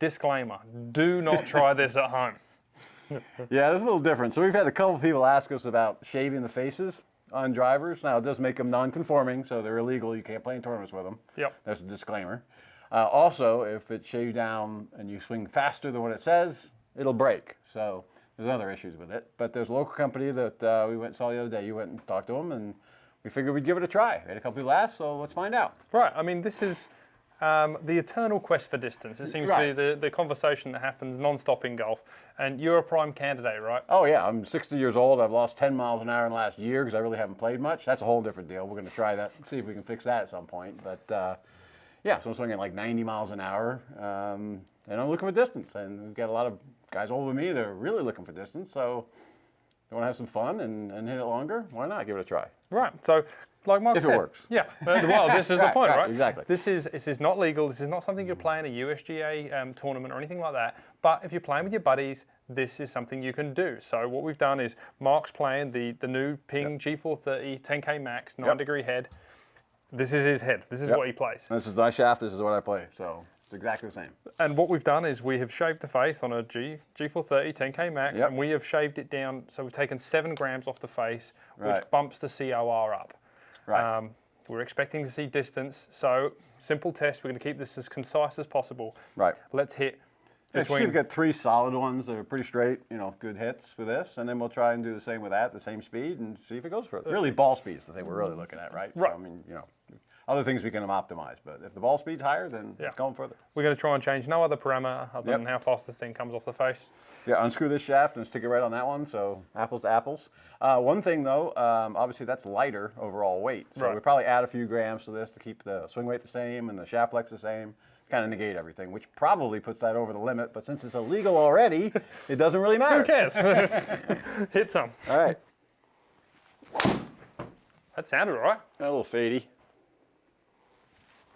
disclaimer, do not try this at home. Yeah, this is a little different. So we've had a couple of people ask us about shaving the faces on drivers. Now, it does make them non-conforming, so they're illegal. You can't play in tournaments with them. Yep. That's a disclaimer. Also, if it's shaved down and you swing faster than what it says, it'll break. So there's other issues with it. But there's a local company that we went and saw the other day. You went and talked to them, and we figured we'd give it a try. We had a couple people ask, so let's find out. Right. I mean, this is the eternal quest for distance. It seems to be the conversation that happens non-stop in golf. And you're a prime candidate, right? Oh, yeah. I'm 60 years old. I've lost 10 miles an hour in the last year because I really haven't played much. That's a whole different deal. We're going to try that, see if we can fix that at some point. But, yeah, so I'm swinging like 90 miles an hour. And I'm looking for distance. And we've got a lot of guys older than me that are really looking for distance. So you want to have some fun and hit it longer? Why not give it a try? Right. So, like Mark said, if it works. Yeah. Well, this is the point, right? Exactly. This is not legal. This is not something you're playing a USGA tournament or anything like that. But if you're playing with your buddies, this is something you can do. So what we've done is Mark's playing the new Ping G430 10K Max 9-degree head. This is his head. This is what he plays. This is my shaft. This is what I play. So it's exactly the same. And what we've done is we have shaved the face on a G430 10K Max, and we have shaved it down. So we've taken 7 grams off the face, which bumps the COR up. Right. We're expecting to see distance. So simple test. We're going to keep this as concise as possible. Right. Let's hit. We've got 3 solid ones that are pretty straight, good hits for this, and then we'll try and do the same with that, the same speed, and see if it goes further. Really, ball speed is the thing we're really looking at, right? Right. So, I mean, other things we can optimize, but if the ball speed's higher, then it's going further. We're going to try and change no other parameter other than how fast this thing comes off the face. Yeah, unscrew this shaft and stick it right on that one, so apples to apples. One thing though, obviously that's lighter overall weight, so we probably add a few grams to this to keep the swing weight the same and the shaft flex the same. Kind of negate everything, which probably puts that over the limit, but since it's illegal already, it doesn't really matter. Who cares? Hit some. All right. That sounded all right. A little fadey.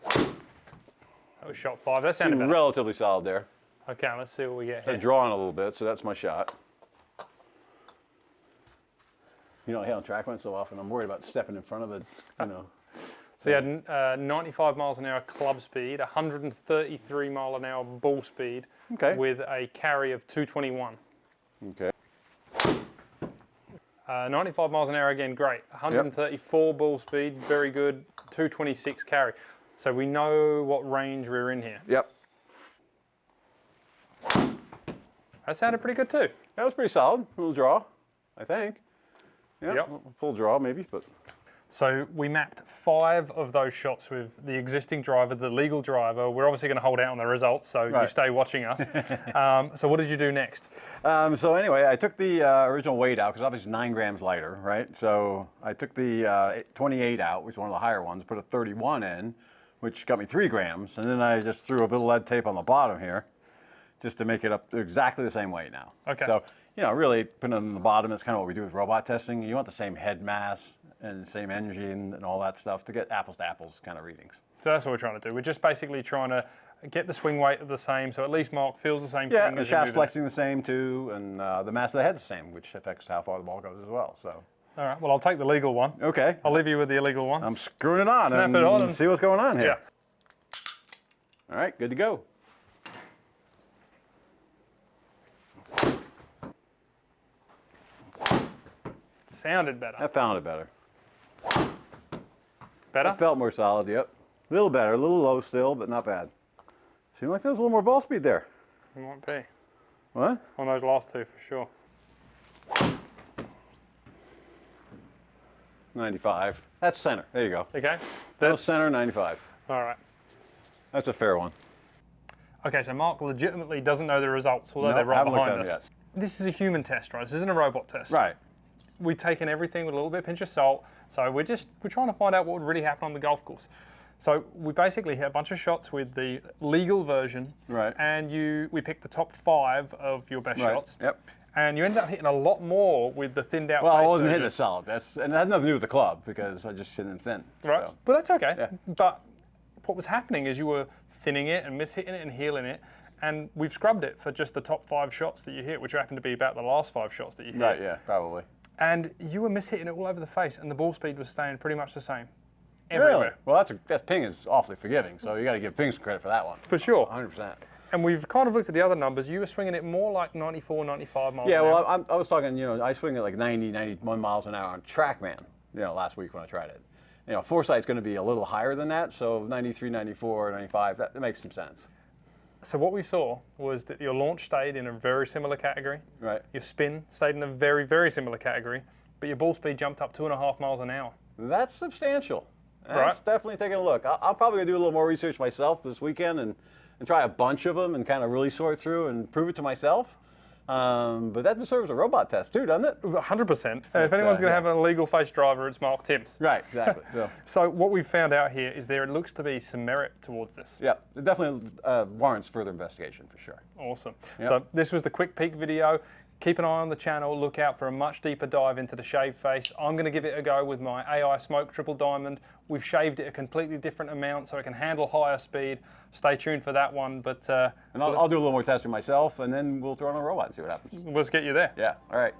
That was shot 5. That sounded better. Relatively solid there. Okay, let's see what we get here. I'm drawing a little bit, so that's my shot. I hit on TrackMan so often, I'm worried about stepping in front of the, So you had 95 miles an hour club speed, 133 mile an hour ball speed, with a carry of 221. Okay. 95 miles an hour again, great. 134 ball speed, very good. 226 carry. So we know what range we're in here. Yep. That sounded pretty good too. That was pretty solid. A little draw, I think. Yep. Full draw maybe, but. So we mapped 5 of those shots with the existing driver, the legal driver. We're obviously going to hold out on the results, so you stay watching us. So what did you do next? So anyway, I took the original weight out because obviously 9 grams lighter, right? So I took the 28 out, which is one of the higher ones, put a 31 in, which got me 3 grams, and then I just threw a bit of lead tape on the bottom here, just to make it up to exactly the same weight now. Okay. So really putting it on the bottom is kind of what we do with robot testing. You want the same head mass and same engine and all that stuff to get apples to apples kind of readings. So that's what we're trying to do. We're just basically trying to get the swing weight the same, so at least Mark feels the same thing. Yeah, the shaft flexing the same too, and the mass of the head's the same, which affects how far the ball goes as well. So. All right, well, I'll take the legal one. Okay. I'll leave you with the illegal one. I'm screwing it on. Snap it on and see what's going on here. Yeah. All right, good to go. Sounded better. I found it better. Better? I felt more solid, yep. A little better, a little low still, but not bad. Seemed like there was a little more ball speed there. It might be. What? On those last 2 for sure. 95. That's center. There you go. Okay. That's center, 95. All right. That's a fair one. Okay, so Mark legitimately doesn't know the results, although they're right behind us. Yet. This is a human test, right? This isn't a robot test. Right. We've taken everything with a little bit of pinch of salt, so we're trying to find out what would really happen on the golf course. So we basically hit a bunch of shots with the legal version, and we picked the top 5 of your best shots. Yep. And you ended up hitting a lot more with the thinned out. Well, face I wasn't version. hitting it solid. And it had nothing to do with the club because I just hit it thin. Right. So. But that's okay. Yeah. But what was happening is you were thinning it and mishitting it and healing it. And we've scrubbed it for just the top 5 shots that you hit, which happened to be about the last 5 shots that you hit. Right, yeah, probably. And you were mishitting it all over the face, and the ball speed was staying pretty much the same. Everywhere. Really? Well, that's Ping is awfully forgiving, so you got to give Ping some credit for that one. For sure. 100%. And we've kind of looked at the other numbers. You were swinging it more like 94, 95 miles Yeah, an hour. well, I was talking, I swing at like 90, 91 miles an hour on TrackMan, last week when I tried it. Foresight's going to be a little higher than that, so 93, 94, 95, that makes some sense. So what we saw was that your launch stayed in a very similar category. Right. Your spin stayed in a very, very similar category, but your ball speed jumped up 2.5 miles an hour. That's substantial. That's Right. definitely taking a look. I'm probably going to do a little more research myself this weekend and try a bunch of them and kind of really sort through and prove it to myself. But that deserves a robot test too, doesn't it? 100%. If anyone's going to yeah. have an illegal face driver, it's Mark Timms. Right, exactly. So what we've found out here is there looks to be some merit towards this. Yeah, it definitely warrants further investigation for sure. Awesome. Yep. So this was the quick peek video. Keep an eye on the channel. Look out for a much deeper dive into the shaved face. I'm going to give it a go with my AI Smoke Triple Diamond. We've shaved it a completely different amount so it can handle higher speed. Stay tuned for that one. But And I'll do a little more testing myself, and then we'll throw on a robot and see what happens. let's get you there. Yeah, all right.